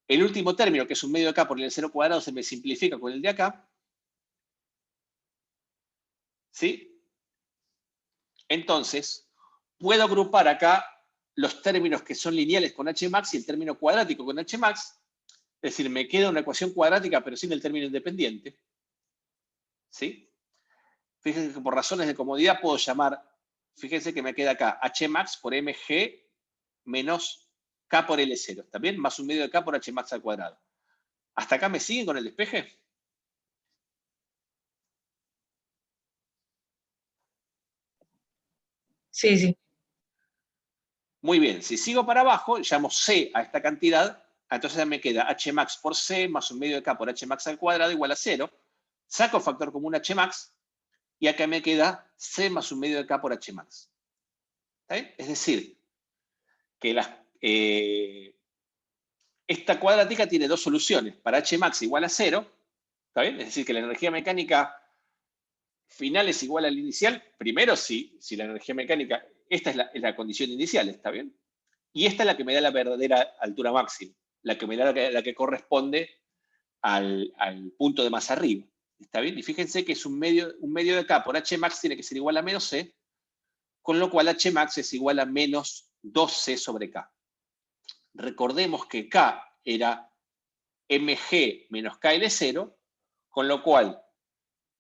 el último término, que es 1 medio de acá por el 0 cuadrado, se me simplifica con el de acá. ¿Sí? Entonces, puedo agrupar acá los términos que son lineales con Hmax y el término cuadrático con Hmax. Es decir, me queda una ecuación cuadrática, pero sin el término independiente. ¿Sí? Fíjense que por razones de comodidad puedo llamar, fíjense que me queda acá Hmax por mg menos k por L0, ¿está bien? Más 1 medio de k por Hmax al cuadrado. ¿Hasta acá me siguen con el despeje? Sí, sí. Muy bien, si sigo para abajo, llamo C a esta cantidad, entonces ya me queda Hmax por C más 1 medio de K por Hmax al cuadrado igual a 0. Saco factor común Hmax y acá me queda C más 1 medio de K por Hmax. ¿Está bien? Es decir, que esta cuadrática tiene dos soluciones. Para Hmax igual a 0, ¿está bien? Es decir, que la energía mecánica final es igual al inicial. Primero, si la energía mecánica, esta es la condición inicial, ¿está bien? Y esta es la que me da la verdadera altura máxima, la que me da la que corresponde al punto de más arriba. ¿Está bien? Y fíjense que es un medio de K por Hmax tiene que ser igual a menos C, con lo cual Hmax es igual a menos 2C sobre K. Recordemos que K era mg menos KL0, con lo cual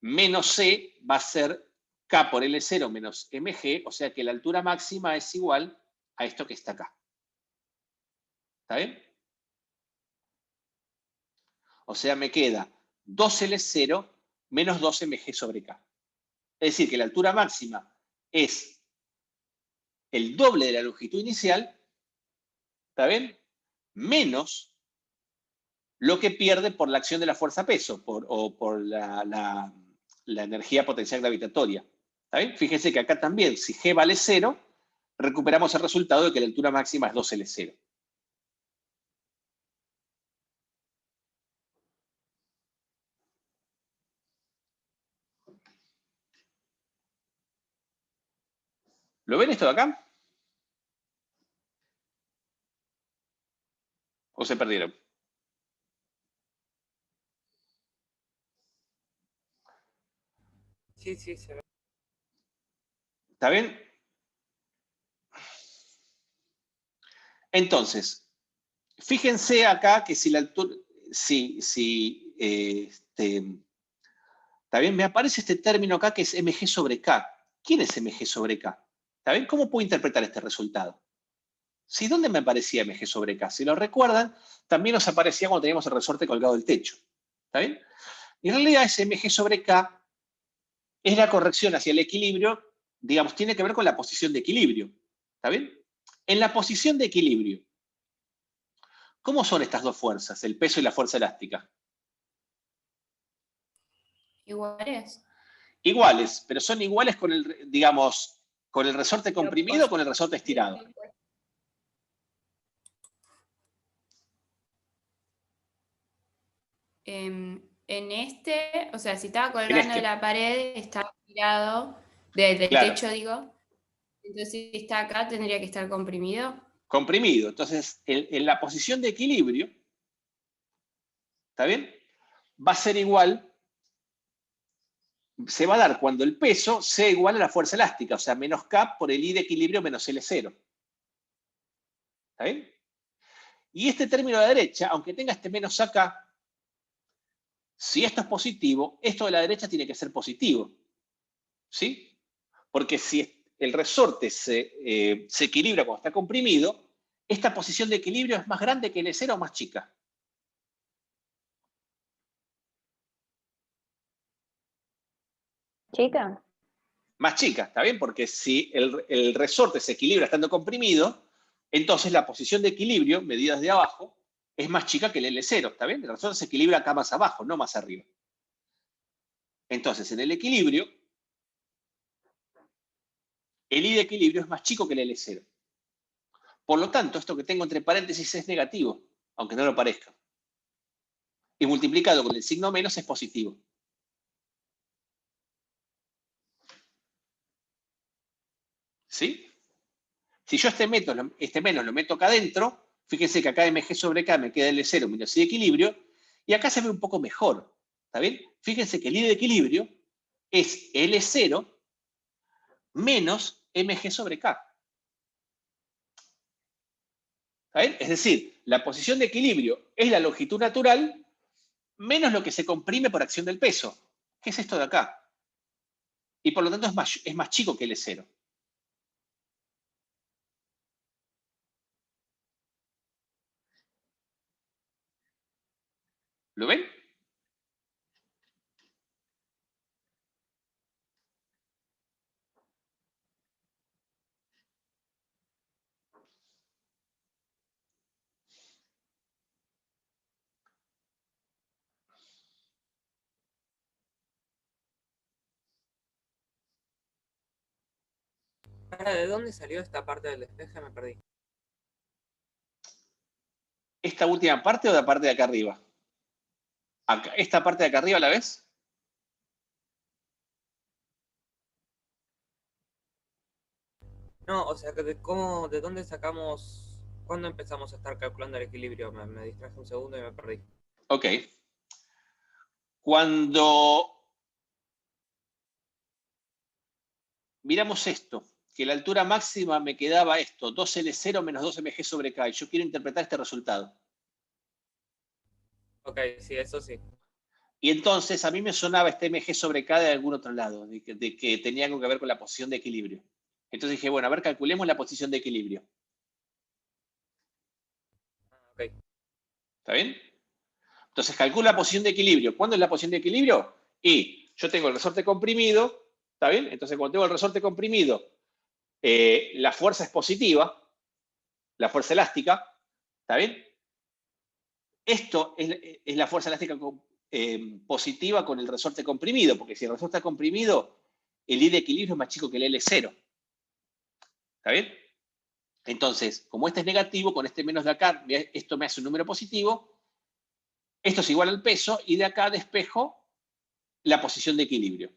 menos C va a ser K por L0 menos mg, o sea que la altura máxima es igual a esto que está acá. ¿Está bien? O sea, me queda 2L0 menos 2mg sobre K. Es decir, que la altura máxima es el doble de la longitud inicial, ¿está bien? Menos lo que pierde por la acción de la fuerza peso o por la energía potencial gravitatoria. ¿Está bien? Fíjense que acá también, si G vale 0, recuperamos el resultado de que la altura máxima es 2L0. ¿Lo ven esto de acá? ¿O se perdieron? Sí, sí, se ve. ¿Está bien? Entonces, fíjense acá que si la altura, ¿está bien? Me aparece este término acá que es mg sobre k. ¿Quién es mg sobre k? ¿Está bien? ¿Cómo puedo interpretar este resultado? ¿Sí? ¿Dónde me aparecía mg sobre k? Si lo recuerdan, también nos aparecía cuando teníamos el resorte colgado del techo. ¿Está bien? Y en realidad ese mg sobre k es la corrección hacia el equilibrio, digamos, tiene que ver con la posición de equilibrio. ¿Está bien? En la posición de equilibrio, ¿Cómo son estas dos fuerzas, el peso y la fuerza elástica? Iguales. Iguales, pero son iguales con el, digamos, con el resorte comprimido o con el resorte estirado. En este, o sea, si estaba En colgando de este, la pared, estaba tirado, del claro, techo digo, entonces si está acá tendría que estar comprimido. comprimido. Entonces, en la posición de equilibrio, ¿está bien? Va a ser igual, se va a dar cuando el peso sea igual a la fuerza elástica, o sea, menos K por el I de equilibrio menos L0. ¿Está bien? Y este término de la derecha, aunque tenga este menos acá, si esto es positivo, esto de la derecha tiene que ser positivo. ¿Sí? Porque si el resorte se equilibra cuando está comprimido, esta posición de equilibrio es más grande que L0 o más chica. Chica, Más chica, ¿está bien? Porque si el resorte se equilibra estando comprimido, entonces la posición de equilibrio, medida desde abajo, es más chica que el L0, ¿está bien? El resorte se equilibra acá más abajo, no más arriba. Entonces, en el equilibrio, el I de equilibrio es más chico que el L0. Por lo tanto, esto que tengo entre paréntesis es negativo, aunque no lo parezca. Y multiplicado con el signo menos es positivo. ¿Sí? Si yo este menos lo meto acá adentro, fíjense que acá mg sobre k me queda L0 menos I de equilibrio, y acá se ve un poco mejor. ¿Está bien? Fíjense que el I de equilibrio es L0 menos mg sobre k. ¿Está bien? Es decir, la posición de equilibrio es la longitud natural menos lo que se comprime por acción del peso. ¿Qué es esto de acá? Y por lo tanto es más chico que L0. ¿Lo ven? Ahora, ¿de dónde salió esta parte del despeje? Me perdí. ¿Esta última parte o la parte de acá arriba? Acá, ¿esta parte de acá arriba la ves? No, o sea, ¿de dónde sacamos, cuándo empezamos a estar calculando el equilibrio? Me distraje un segundo y me perdí. Ok. Cuando miramos esto, que la altura máxima me quedaba esto, 2L0 menos 2mg sobre K, y yo quiero interpretar este resultado. Ok, sí, eso sí. Y entonces a mí me sonaba este mg sobre K de algún otro lado, de que tenía algo que ver con la posición de equilibrio. Entonces dije, bueno, a ver, calculemos la posición de equilibrio. Ok. ¿Está bien? Entonces calculo la posición de equilibrio. ¿Cuándo es la posición de equilibrio? Y yo tengo el resorte comprimido, ¿está bien? Entonces cuando tengo el resorte comprimido, la fuerza es positiva, la fuerza elástica, ¿está bien? Esto es la fuerza elástica positiva con el resorte comprimido, porque si el resorte está comprimido, el I de equilibrio es más chico que el L0. ¿Está bien? Entonces, como este es negativo, con este menos de acá, esto me hace un número positivo, esto es igual al peso, y de acá despejo la posición de equilibrio.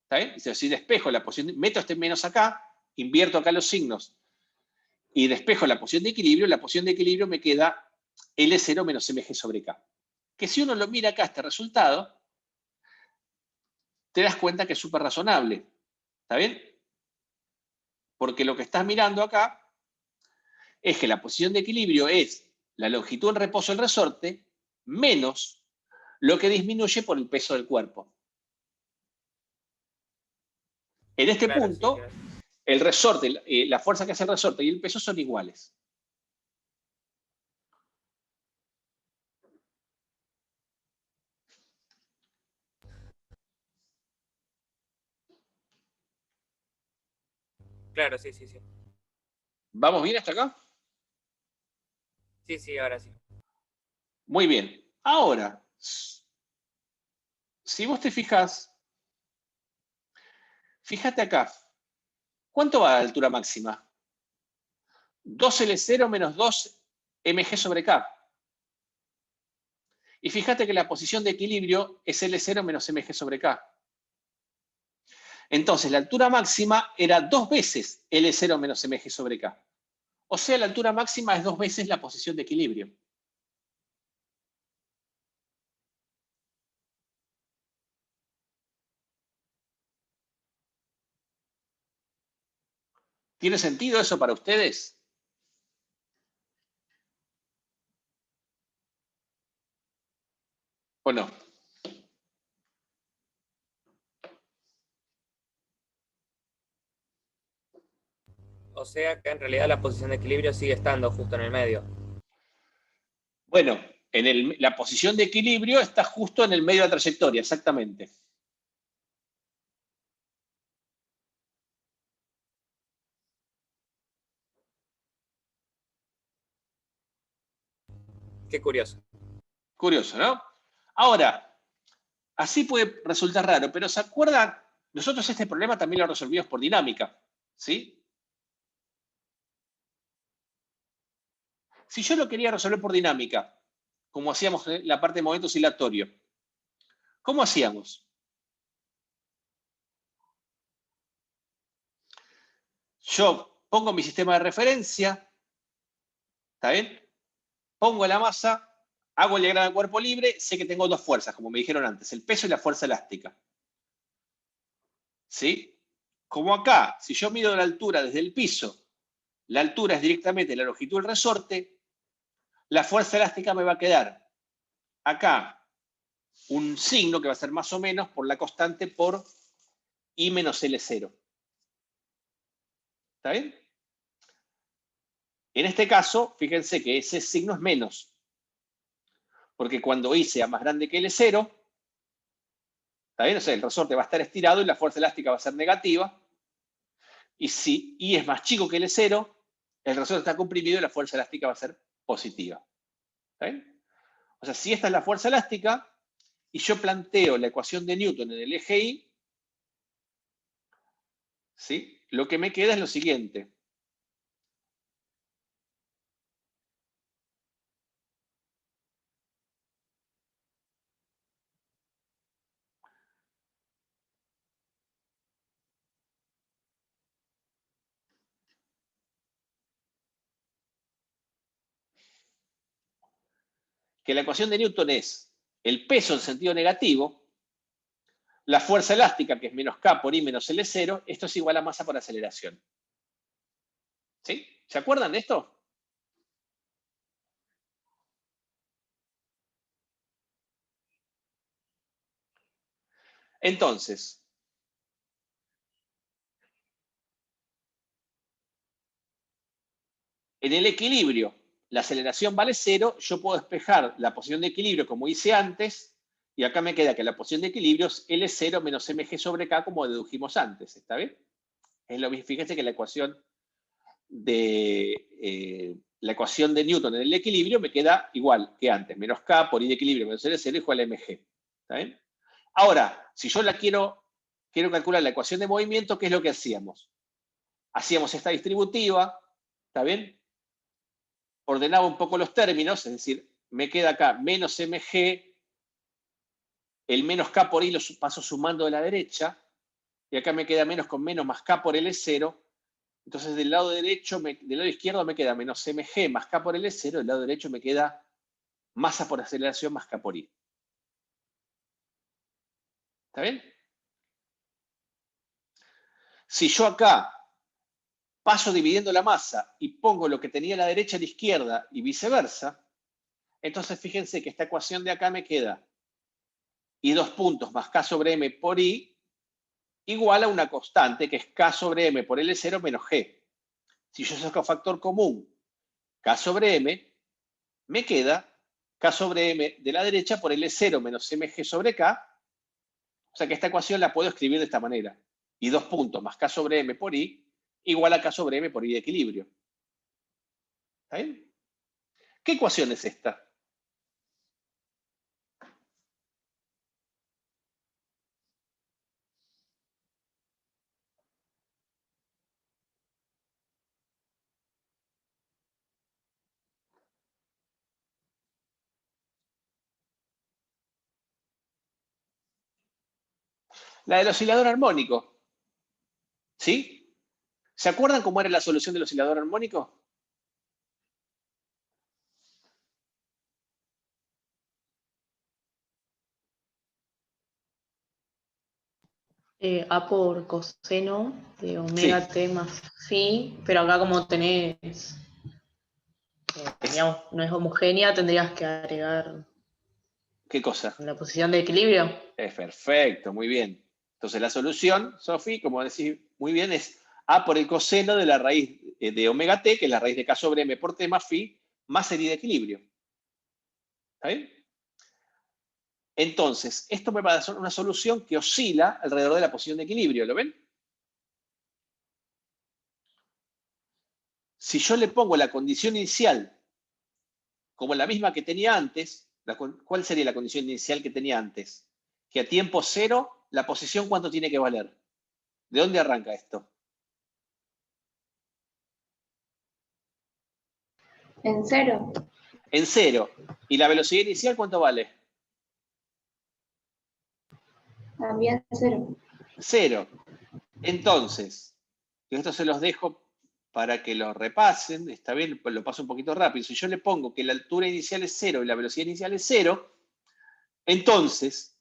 ¿Está bien? Entonces, si despejo la posición, meto este menos acá, invierto acá los signos, y despejo la posición de equilibrio me queda L0 menos mg sobre K. Que si uno lo mira acá, este resultado, te das cuenta que es súper razonable. ¿Está bien? Porque lo que estás mirando acá es que la posición de equilibrio es la longitud en reposo del resorte menos lo que disminuye por el peso del cuerpo. En este Claro, sí, punto, gracias. el resorte, la fuerza que hace el resorte y el peso son iguales. Claro, sí, sí, sí. ¿Vamos bien hasta acá? Sí, sí, ahora sí. Muy bien. Ahora, si vos te fijas, fíjate acá. ¿Cuánto va la altura máxima? 2L0 menos 2mg sobre K. Y fíjate que la posición de equilibrio es L0 menos mg sobre K. Entonces, la altura máxima era 2 veces L0 menos mg sobre K. O sea, la altura máxima es 2 veces la posición de equilibrio. ¿Tiene sentido eso para ustedes? ¿O no? O sea que en realidad la posición de equilibrio sigue estando justo en el medio. Bueno, la posición de equilibrio está justo en el medio de la trayectoria, exactamente. Qué curioso. Curioso, ¿no? Ahora, así puede resultar raro, pero ¿se acuerdan? Nosotros este problema también lo resolvimos por dinámica, ¿sí? Si yo lo quería resolver por dinámica, como hacíamos en la parte de movimiento oscilatorio, ¿cómo hacíamos? Yo pongo mi sistema de referencia, ¿está bien? Pongo la masa, hago el diagrama de cuerpo libre, sé que tengo dos fuerzas, como me dijeron antes, el peso y la fuerza elástica. ¿Sí? Como acá, si yo mido la altura desde el piso, la altura es directamente la longitud del resorte, la fuerza elástica me va a quedar acá un signo que va a ser más o menos por la constante por I menos L0. ¿Está bien? En este caso, fíjense que ese signo es menos, porque cuando I sea más grande que L0, ¿está bien? O sea, el resorte va a estar estirado y la fuerza elástica va a ser negativa. Y si I es más chico que L0, el resorte está comprimido y la fuerza elástica va a ser positiva. ¿Está bien? O sea, si esta es la fuerza elástica y yo planteo la ecuación de Newton en el eje Y, ¿sí? Lo que me queda es lo siguiente. Que la ecuación de Newton es el peso en sentido negativo, la fuerza elástica, que es menos K por I menos L0, esto es igual a masa por aceleración. ¿Sí? ¿Se acuerdan de esto? Entonces, en el equilibrio, la aceleración vale 0, yo puedo despejar la posición de equilibrio como hice antes, y acá me queda que la posición de equilibrio es L0 menos mg sobre K, como dedujimos antes, ¿está bien? Es lo mismo, fíjense que la ecuación de Newton en el equilibrio me queda igual que antes, menos K por I de equilibrio menos L0 igual a mg. ¿Está bien? Ahora, si yo quiero calcular la ecuación de movimiento, ¿qué es lo que hacíamos? Hacíamos esta distributiva, ¿está bien? Ordenaba un poco los términos, es decir, me queda acá menos mg, el menos K por I lo paso sumando de la derecha, y acá me queda menos con menos más K por L0. Entonces, del lado izquierdo me queda menos mg más K por L0, del lado derecho me queda masa por aceleración más K por I. ¿Está bien? Si yo acá paso dividiendo la masa y pongo lo que tenía a la derecha a la izquierda y viceversa, entonces fíjense que esta ecuación de acá me queda I dos puntos más K sobre M por I igual a una constante que es K sobre M por L0 menos G. Si yo saco factor común K sobre M, me queda K sobre M de la derecha por L0 menos mg sobre K. O sea que esta ecuación la puedo escribir de esta manera. Y dos puntos más K sobre M por I igual a K sobre M por I de equilibrio. ¿Está bien? ¿Qué ecuación es esta? La del oscilador armónico. ¿Sí? ¿Se acuerdan cómo era la solución del oscilador armónico? A por coseno de omega Sí. t más phi, pero acá como tenés, digamos, no es homogénea, tendrías que agregar ¿Qué cosa? la posición de equilibrio. Es perfecto, muy bien. Entonces la solución, Sofi, como decís muy bien, es A por el coseno de la raíz de omega t, que es la raíz de k sobre m por t más phi, más el I de equilibrio. ¿Está bien? Entonces, esto me va a dar una solución que oscila alrededor de la posición de equilibrio, ¿lo ven? Si yo le pongo la condición inicial como la misma que tenía antes, ¿cuál sería la condición inicial que tenía antes? Que a tiempo cero, la posición, ¿cuánto tiene que valer? ¿De dónde arranca esto? En cero. En cero. ¿Y la velocidad inicial cuánto vale? También cero. Cero. Entonces, esto se los dejo para que lo repasen, está bien, pues lo paso un poquito rápido. Si yo le pongo que la altura inicial es cero y la velocidad inicial es cero, entonces,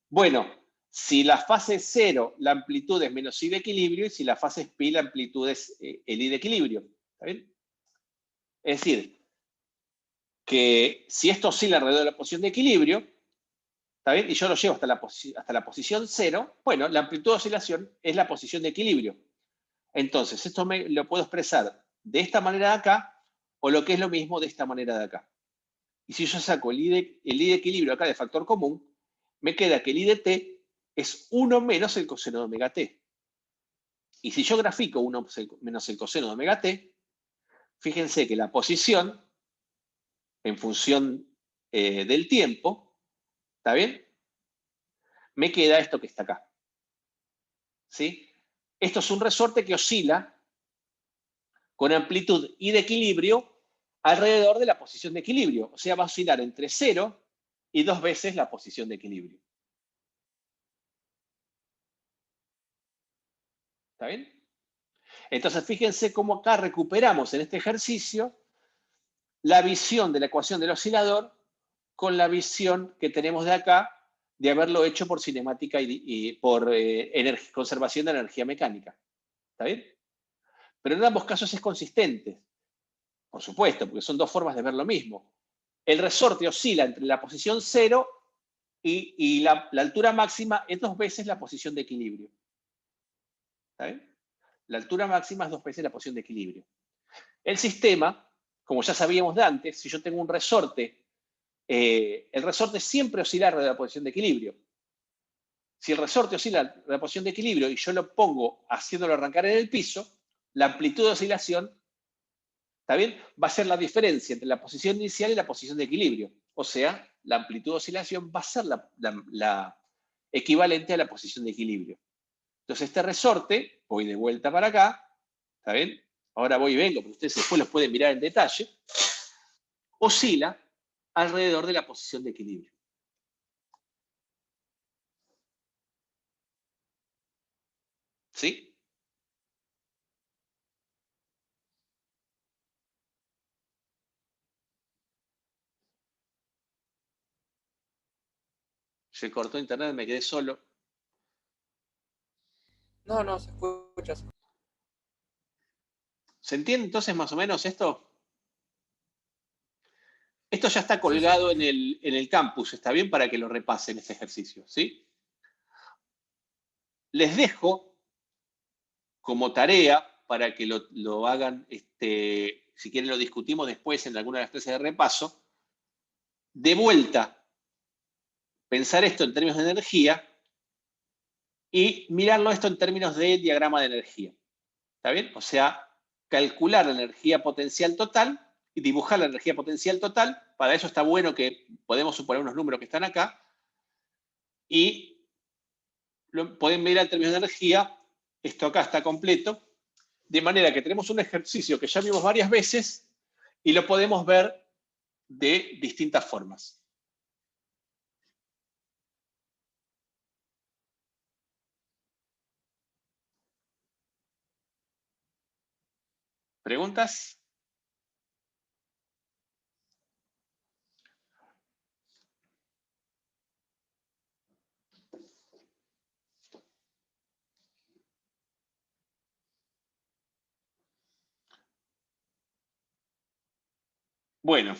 bueno, si la fase es cero, la amplitud es menos I de equilibrio, y si la fase es pi, la amplitud es el I de equilibrio. ¿Está bien? Es decir, que si esto oscila alrededor de la posición de equilibrio, ¿está bien? Y yo lo llevo hasta la posición cero, bueno, la amplitud de oscilación es la posición de equilibrio. Entonces, esto lo puedo expresar de esta manera de acá, o lo que es lo mismo de esta manera de acá. Y si yo saco el I de equilibrio acá de factor común, me queda que el I de t es 1 menos el coseno de omega t. Y si yo grafico 1 menos el coseno de omega t, fíjense que la posición, en función del tiempo, ¿está bien? Me queda esto que está acá. ¿Sí? Esto es un resorte que oscila con amplitud I de equilibrio alrededor de la posición de equilibrio. O sea, va a oscilar entre 0 y 2 veces la posición de equilibrio. ¿Está bien? Entonces, fíjense cómo acá recuperamos en este ejercicio la visión de la ecuación del oscilador con la visión que tenemos de acá de haberlo hecho por cinemática y por conservación de energía mecánica. ¿Está bien? Pero en ambos casos es consistente. Por supuesto, porque son dos formas de ver lo mismo. El resorte oscila entre la posición 0 y la altura máxima es 2 veces la posición de equilibrio. ¿Está bien? La altura máxima es 2 veces la posición de equilibrio. El sistema, como ya sabíamos de antes, si yo tengo un resorte, el resorte siempre oscila alrededor de la posición de equilibrio. Si el resorte oscila alrededor de la posición de equilibrio y yo lo pongo haciéndolo arrancar en el piso, la amplitud de oscilación, ¿está bien?, va a ser la diferencia entre la posición inicial y la posición de equilibrio. O sea, la amplitud de oscilación va a ser la equivalente a la posición de equilibrio. Entonces, este resorte, voy de vuelta para acá, ¿está bien? Ahora voy y vengo, pero ustedes después los pueden mirar en detalle, oscila alrededor de la posición de equilibrio. ¿Sí? Se cortó internet, me quedé solo. No, no, se escucha. ¿Se entiende entonces más o menos esto? Esto ya está colgado en el campus, ¿está bien? Para que lo repasen este ejercicio, ¿sí? Les dejo como tarea para que lo hagan, si quieren lo discutimos después en alguna de las clases de repaso. De vuelta, pensar esto en términos de energía y mirarlo esto en términos de diagrama de energía. ¿Está bien? O sea, calcular la energía potencial total y dibujar la energía potencial total. Para eso está bueno que podemos suponer unos números que están acá. Y lo pueden ver en términos de energía. Esto acá está completo. De manera que tenemos un ejercicio que ya vimos varias veces y lo podemos ver de distintas formas. ¿Preguntas? Bueno.